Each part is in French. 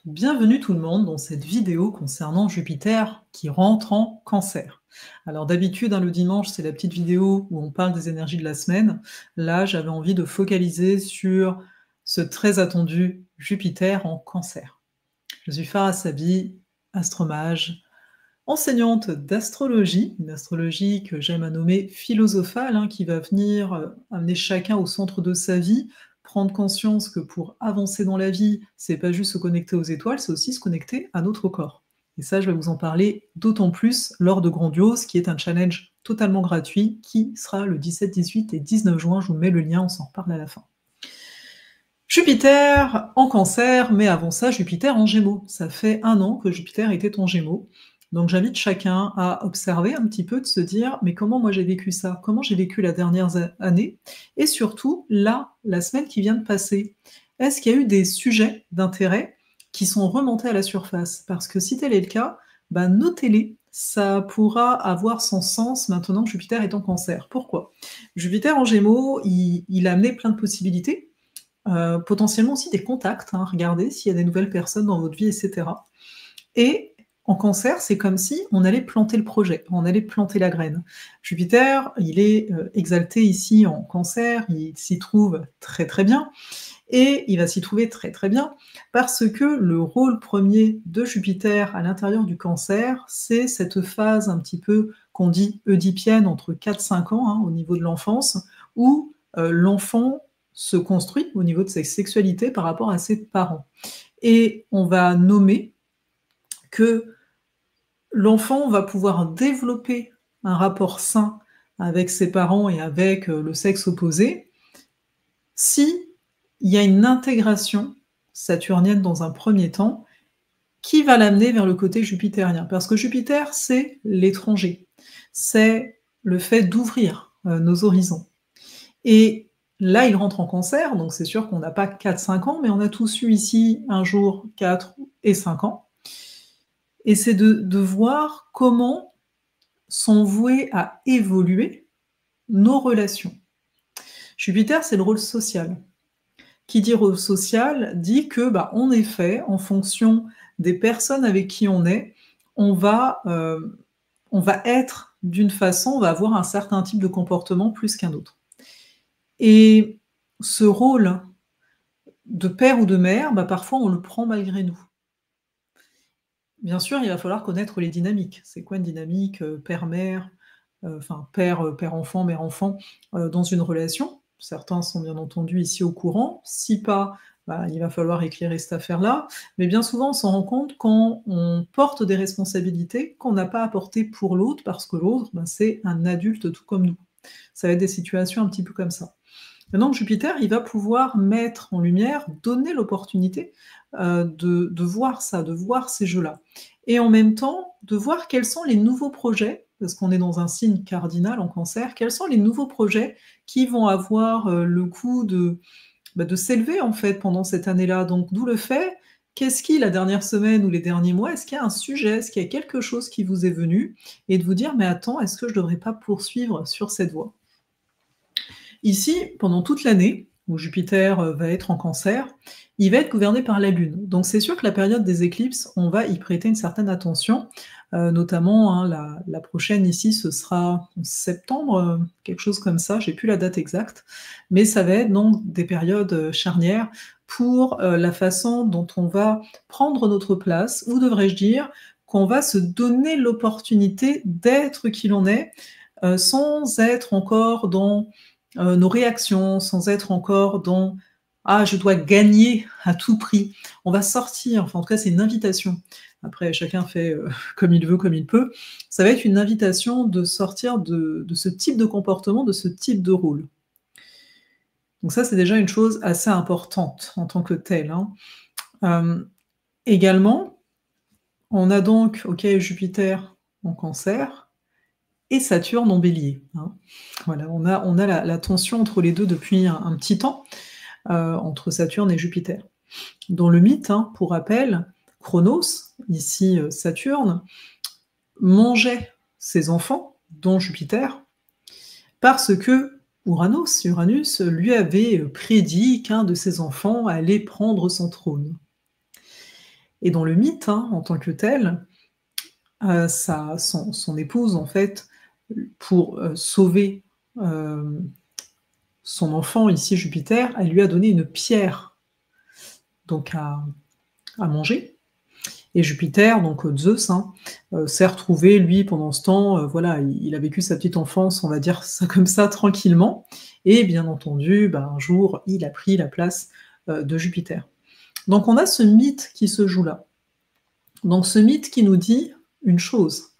Bienvenue tout le monde dans cette vidéo concernant Jupiter qui rentre en Cancer. Alors d'habitude, le dimanche, c'est la petite vidéo où on parle des énergies de la semaine. Là, j'avais envie de focaliser sur ce très attendu Jupiter en Cancer. Je suis Farah Sabi, astromage, enseignante d'astrologie, une astrologie que j'aime à nommer philosophale, qui va venir amener chacun au centre de sa vie, prendre conscience que pour avancer dans la vie, c'est pas juste se connecter aux étoiles, c'est aussi se connecter à notre corps. Et ça, je vais vous en parler d'autant plus lors de Grandiose, qui est un challenge totalement gratuit, qui sera le 17, 18 et 19 juin. Je vous mets le lien, on s'en reparle à la fin. Jupiter en Cancer, mais avant ça, Jupiter en Gémeaux. Ça fait 1 an que Jupiter était en Gémeaux. Donc j'invite chacun à observer un petit peu, de se dire, mais comment moi j'ai vécu ça? Comment j'ai vécu la dernière année? Et surtout, là, la semaine qui vient de passer, est-ce qu'il y a eu des sujets d'intérêt qui sont remontés à la surface? Parce que si tel est le cas, notez-les. Ça pourra avoir son sens maintenant que Jupiter est en Cancer. Pourquoi? Jupiter en Gémeaux, il a amené plein de possibilités. Potentiellement aussi des contacts, regardez s'il y a des nouvelles personnes dans votre vie, etc. Et en Cancer, c'est comme si on allait planter le projet, on allait planter la graine. Jupiter, il est exalté ici en Cancer, il s'y trouve très très bien, et il va s'y trouver très très bien parce que le rôle premier de Jupiter à l'intérieur du Cancer, c'est cette phase un petit peu qu'on dit oedipienne entre 4-5 ans, au niveau de l'enfance, où l'enfant se construit au niveau de sa sexualité par rapport à ses parents. Et on va nommer que l'enfant va pouvoir développer un rapport sain avec ses parents et avec le sexe opposé si il y a une intégration saturnienne dans un premier temps qui va l'amener vers le côté jupitérien. Parce que Jupiter, c'est l'étranger, c'est le fait d'ouvrir nos horizons. Et là, il rentre en Cancer, donc c'est sûr qu'on n'a pas 4-5 ans, mais on a tous eu ici un jour 4 et 5 ans. Et c'est de voir comment sont vouées à évoluer nos relations. Jupiter, c'est le rôle social. Qui dit rôle social dit que, en effet, en fonction des personnes avec qui on est, on va être d'une façon, on va avoir un certain type de comportement plus qu'un autre. Et ce rôle de père ou de mère, parfois on le prend malgré nous. Bien sûr, il va falloir connaître les dynamiques. C'est quoi une dynamique père-mère, père-enfant, mère-enfant, dans une relation? Certains sont bien entendu ici au courant. Si pas, il va falloir éclairer cette affaire-là. Mais bien souvent, on s'en rend compte quand on porte des responsabilités qu'on n'a pas à porter pour l'autre, parce que l'autre, c'est un adulte tout comme nous. Ça va être des situations un petit peu comme ça. Maintenant, Jupiter, il va pouvoir mettre en lumière, donner l'opportunité de voir ça, de voir ces jeux-là. Et en même temps, de voir quels sont les nouveaux projets, parce qu'on est dans un signe cardinal en Cancer, quels sont les nouveaux projets qui vont avoir le coup de s'élever en fait pendant cette année-là. Donc d'où le fait, qu'est-ce qui, la dernière semaine ou les derniers mois, est-ce qu'il y a un sujet, est-ce qu'il y a quelque chose qui vous est venu, et de vous dire, mais attends, est-ce que je ne devrais pas poursuivre sur cette voie? Ici, pendant toute l'année, où Jupiter va être en Cancer, il va être gouverné par la Lune. Donc c'est sûr que la période des éclipses, on va y prêter une certaine attention, notamment la prochaine ici, ce sera en septembre, quelque chose comme ça, j'ai plus la date exacte, mais ça va être donc des périodes charnières pour la façon dont on va prendre notre place, ou devrais-je dire, qu'on va se donner l'opportunité d'être qui l'on est, sans être encore dans nos réactions, sans être encore dans « Ah, je dois gagner à tout prix ». On va sortir, enfin en tout cas c'est une invitation. Après, chacun fait comme il veut, comme il peut. Ça va être une invitation de sortir de ce type de comportement, de ce type de rôle. Donc ça, c'est déjà une chose assez importante en tant que telle. Également, on a donc, Jupiter en Cancer, et Saturne en Bélier. Voilà, on a la tension entre les deux depuis un petit temps, entre Saturne et Jupiter. Dans le mythe, pour rappel, Chronos, ici Saturne, mangeait ses enfants, dont Jupiter, parce que Uranus lui avait prédit qu'un de ses enfants allait prendre son trône. Et dans le mythe, hein, en tant que tel, son épouse, en fait, pour sauver son enfant, ici Jupiter, elle lui a donné une pierre donc à manger. Et Jupiter, donc Zeus, hein, s'est retrouvé, lui, pendant ce temps, voilà, il a vécu sa petite enfance, on va dire ça comme ça, tranquillement. Et bien entendu, ben, un jour, il a pris la place de Jupiter. Donc on a ce mythe qui se joue là. Donc ce mythe qui nous dit une chose,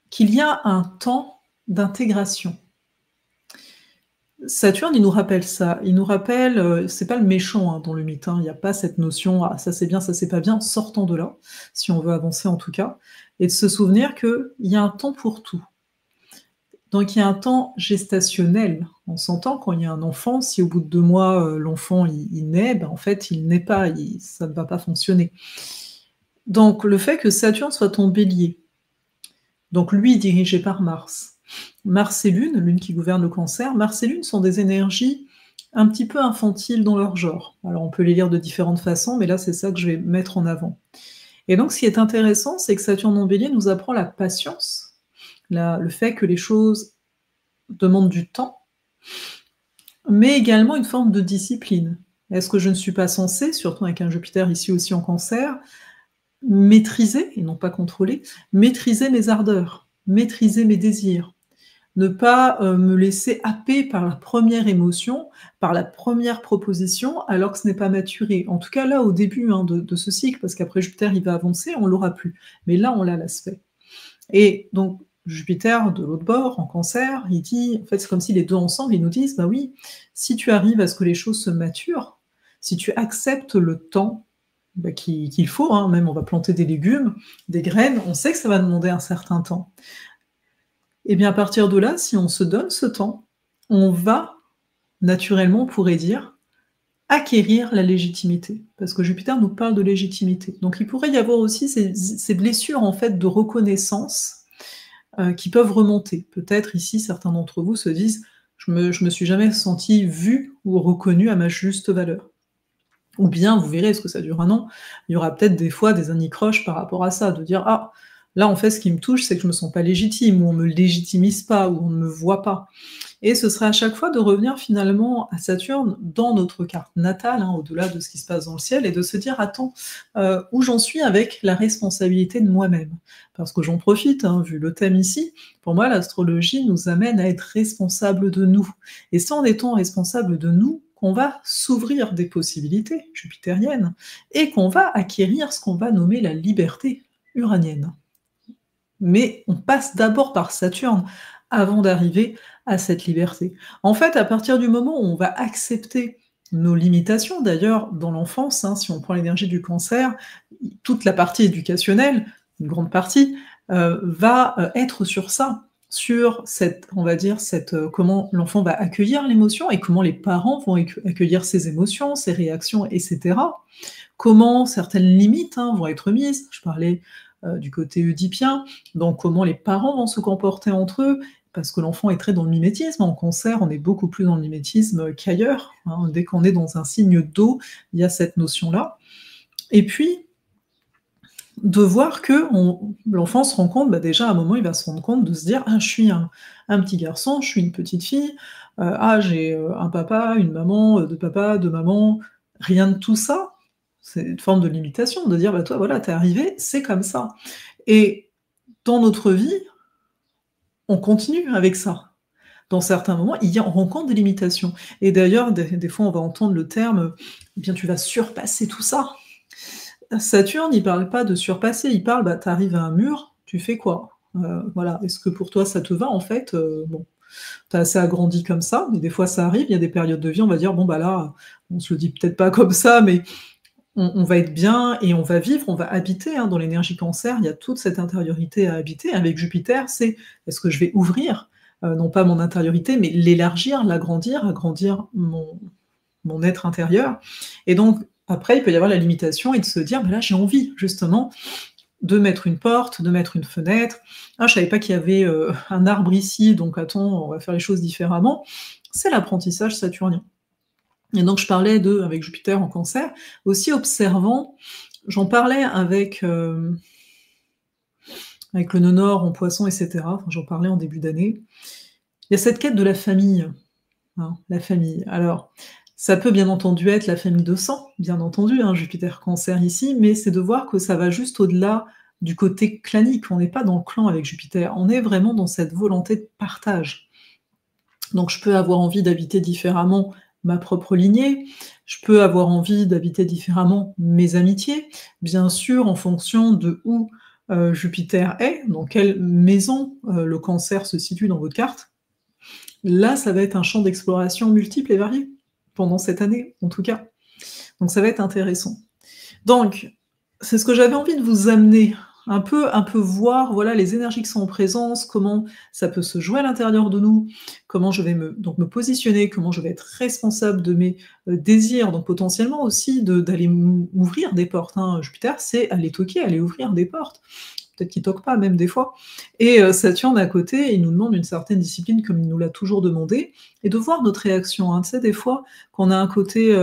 qu'il y a un temps d'intégration. Saturne, il nous rappelle ça. Il nous rappelle, c'est pas le méchant hein, dans le mythe, hein, il n'y a pas cette notion, ah, ça c'est bien, ça c'est pas bien, sortant de là, si on veut avancer en tout cas, et de se souvenir qu'il y a un temps pour tout. Donc il y a un temps gestationnel. On s'entend quand il y a un enfant, si au bout de 2 mois, l'enfant il naît, ben, en fait il naît pas, ça ne va pas fonctionner. Donc le fait que Saturne soit en Bélier, donc lui dirigé par Mars, Mars et Lune, Lune qui gouverne le Cancer, Mars et Lune sont des énergies un petit peu infantiles dans leur genre. Alors on peut les lire de différentes façons, mais là c'est ça que je vais mettre en avant. Et donc ce qui est intéressant, c'est que Saturne en Bélier nous apprend la patience, le fait que les choses demandent du temps, mais également une forme de discipline. Est-ce que je ne suis pas censée, surtout avec un Jupiter ici aussi en Cancer, maîtriser, et non pas contrôler, maîtriser mes ardeurs, maîtriser mes désirs, ne pas me laisser happer par la première émotion, par la première proposition, alors que ce n'est pas maturé. En tout cas, là, au début hein, de ce cycle, parce qu'après Jupiter, il va avancer, on l'aura plus. Mais là, on l'a l'aspect. Et donc, Jupiter, de l'autre bord, en Cancer, il dit, en fait, c'est comme si les deux ensemble, ils nous disent, bah oui, si tu arrives à ce que les choses se maturent, si tu acceptes le temps bah, qu'il faut, hein, même on va planter des légumes, des graines, on sait que ça va demander un certain temps. Et bien à partir de là, si on se donne ce temps, on va naturellement, on pourrait dire, acquérir la légitimité. Parce que Jupiter nous parle de légitimité. Donc il pourrait y avoir aussi ces blessures en fait de reconnaissance qui peuvent remonter. Peut-être ici, certains d'entre vous se disent je me suis jamais senti vu ou reconnu à ma juste valeur. Ou bien, vous verrez, est-ce que ça dure un an, il y aura peut-être des fois des anicroches par rapport à ça, de dire ah, là en fait ce qui me touche, c'est que je me sens pas légitime, ou on me légitimise pas, ou on ne me voit pas. Et ce serait à chaque fois de revenir finalement à Saturne dans notre carte natale, hein, au-delà de ce qui se passe dans le ciel, et de se dire attends, où j'en suis avec la responsabilité de moi-même. Parce que j'en profite, hein, vu le thème ici, pour moi l'astrologie nous amène à être responsable de nous. Et c'est en étant responsable de nous qu'on va s'ouvrir des possibilités jupitériennes, et qu'on va acquérir ce qu'on va nommer la liberté uranienne. Mais on passe d'abord par Saturne avant d'arriver à cette liberté. En fait, à partir du moment où on va accepter nos limitations, d'ailleurs, dans l'enfance, hein, si on prend l'énergie du Cancer, toute la partie éducationnelle, une grande partie, va être sur ça, sur cette, on va dire, comment l'enfant va accueillir l'émotion et comment les parents vont accueillir ses émotions, ses réactions, etc. Comment certaines limites hein, vont être mises. Je parlais du côté oedipien, donc comment les parents vont se comporter entre eux, parce que l'enfant est très dans le mimétisme. En Cancer, on est beaucoup plus dans le mimétisme qu'ailleurs. Hein. Dès qu'on est dans un signe d'eau, il y a cette notion-là. Et puis, de voir que l'enfant se rend compte, bah déjà à un moment, il va se rendre compte de se dire « Ah, je suis un petit garçon, je suis une petite fille, ah, j'ai un papa, une maman, deux papas, deux mamans. » Rien de tout ça. C'est une forme de limitation, de dire bah, « Toi, voilà, t'es arrivé, c'est comme ça. » Et dans notre vie, on continue avec ça. Dans certains moments, on rencontre des limitations. Et d'ailleurs, des fois, on va entendre le terme « bien, tu vas surpasser tout ça ». Saturne, il parle pas de surpasser, il parle bah, « t'arrives à un mur, tu fais quoi ?» Voilà, est-ce que pour toi ça te va en fait bon, t'as assez agrandi comme ça, mais des fois ça arrive, il y a des périodes de vie, on va dire bon bah là, on se le dit peut-être pas comme ça, mais on va être bien et on va vivre, on va habiter, hein, dans l'énergie Cancer, il y a toute cette intériorité à habiter. Avec Jupiter, c'est est-ce que je vais ouvrir, non pas mon intériorité, mais l'élargir, l'agrandir, agrandir mon être intérieur. Et donc, après, il peut y avoir la limitation et de se dire, bah là, j'ai envie, justement, de mettre une porte, de mettre une fenêtre. Ah, je savais pas qu'il y avait un arbre ici, donc attends, on va faire les choses différemment. C'est l'apprentissage saturnien. Et donc je parlais avec Jupiter en Cancer, aussi observant j'en parlais avec le nœud nord en Poisson et cetera, enfin, j'en parlais en début d'année. Il y a cette quête de la famille, hein, la famille. Alors, ça peut bien entendu être la famille de sang, bien entendu, hein, Jupiter Cancer ici, mais c'est de voir que ça va juste au-delà du côté clanique. On n'est pas dans le clan avec Jupiter, on est vraiment dans cette volonté de partage. Donc je peux avoir envie d'habiter différemment ma propre lignée, je peux avoir envie d'habiter différemment mes amitiés, bien sûr en fonction de où, Jupiter est, dans quelle maison, le Cancer se situe dans votre carte. Là, ça va être un champ d'exploration multiple et varié, pendant cette année, en tout cas. Donc ça va être intéressant. Donc, c'est ce que j'avais envie de vous amener, un peu voir, voilà, les énergies qui sont en présence, comment ça peut se jouer à l'intérieur de nous, comment je vais me positionner, comment je vais être responsable de mes, désirs, donc potentiellement aussi d'aller m'ouvrir des portes, hein. Jupiter, c'est aller toquer, aller ouvrir des portes. Peut-être qu'il toque pas même des fois et Saturne à côté, il nous demande une certaine discipline comme il nous l'a toujours demandé et de voir notre réaction, hein. Tu sais, des fois, quand on a un côté,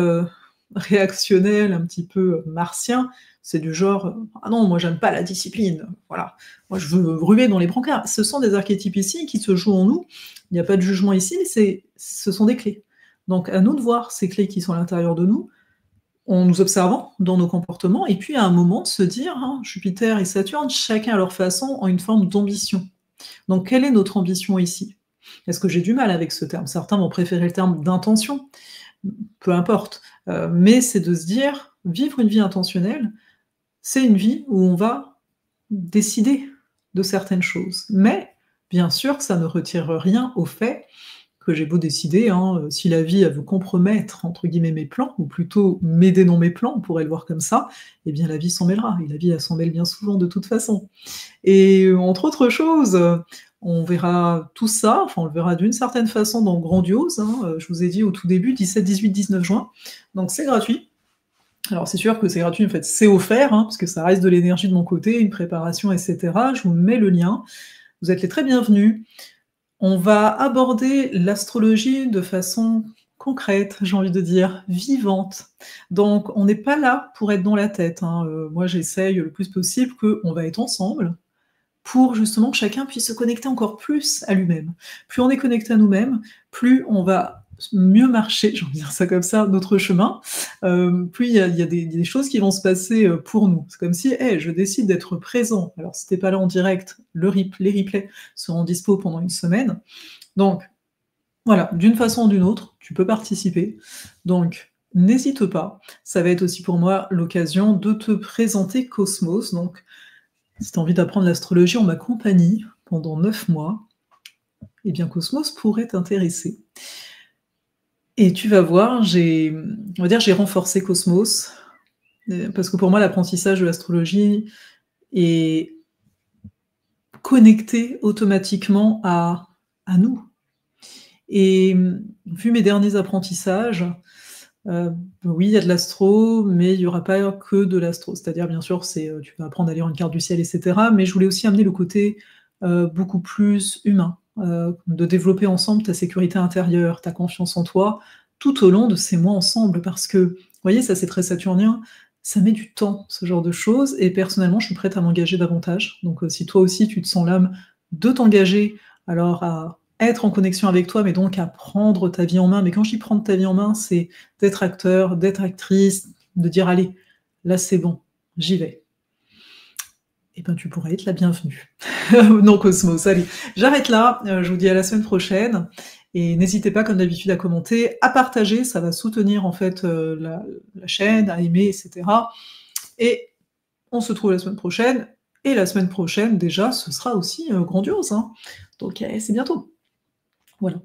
réactionnel, un petit peu, martien, c'est du genre, «Ah non, moi j'aime pas la discipline, voilà, moi je veux ruer dans les brancards». Ce sont des archétypes ici qui se jouent en nous, il n'y a pas de jugement ici, mais ce sont des clés. Donc à nous de voir ces clés qui sont à l'intérieur de nous, en nous observant dans nos comportements et puis à un moment se dire, hein, Jupiter et Saturne, chacun à leur façon, ont une forme d'ambition. Donc quelle est notre ambition ici? Est-ce que j'ai du mal avec ce terme? Certains vont préférer le terme d'intention, peu importe, mais c'est de se dire: «Vivre une vie intentionnelle, c'est une vie où on va décider de certaines choses». Mais bien sûr que ça ne retire rien au fait que j'ai beau décider, hein, si la vie elle veut «compromettre» entre guillemets mes plans, ou plutôt m'aider dans mes plans, on pourrait le voir comme ça, eh bien la vie s'en mêlera, et la vie elle s'en mêle bien souvent de toute façon. Et entre autres choses, on verra tout ça, enfin on le verra d'une certaine façon dans Grandiose, hein, je vous ai dit au tout début, 17, 18, 19 juin, donc c'est gratuit. Alors c'est sûr que c'est gratuit, en fait, c'est offert, hein, parce que ça reste de l'énergie de mon côté, une préparation et cetera. Je vous mets le lien, vous êtes les très bienvenus. On va aborder l'astrologie de façon concrète, j'ai envie de dire, vivante. Donc on n'est pas là pour être dans la tête, hein, moi j'essaye le plus possible qu'on va être ensemble, pour justement que chacun puisse se connecter encore plus à lui-même. Plus on est connecté à nous-mêmes, plus on va mieux marcher, j'ai envie de dire ça comme ça, notre chemin, plus il y a des choses qui vont se passer, pour nous. C'est comme si: «Hey, je décide d'être présent». Alors si tu es pas là en direct, les replays seront dispo pendant une semaine. Donc voilà, d'une façon ou d'une autre, tu peux participer. Donc n'hésite pas. Ça va être aussi pour moi l'occasion de te présenter Cosmos. Donc si tu as envie d'apprendre l'astrologie en ma compagnie pendant 9 mois, eh bien Cosmos pourrait t'intéresser. Et tu vas voir, on va dire, j'ai renforcé Cosmos, parce que pour moi l'apprentissage de l'astrologie est connecté automatiquement à nous. Et vu mes derniers apprentissages, oui, il y a de l'astro, mais il y aura pas que de l'astro. C'est-à-dire, bien sûr, tu vas apprendre à lire une carte du ciel et cetera, mais je voulais aussi amener le côté, beaucoup plus humain, de développer ensemble ta sécurité intérieure, ta confiance en toi, tout au long de ces mois ensemble. Parce que, vous voyez, ça c'est très saturnien, ça met du temps, ce genre de choses, et personnellement, je suis prête à m'engager davantage. Donc, si toi aussi tu te sens l'âme de t'engager, alors à être en connexion avec toi, mais donc à prendre ta vie en main. Mais quand je dis prendre ta vie en main, c'est d'être acteur, d'être actrice, de dire: «Allez, là c'est bon, j'y vais». Eh ben, tu pourrais être la bienvenue. Non, Cosmos, allez, j'arrête là, je vous dis à la semaine prochaine et n'hésitez pas comme d'habitude à commenter, à partager, ça va soutenir en fait, la chaîne, à aimer et cetera, et on se trouve la semaine prochaine, et la semaine prochaine déjà ce sera aussi, Grandiose, hein, donc c'est bientôt. Voilà.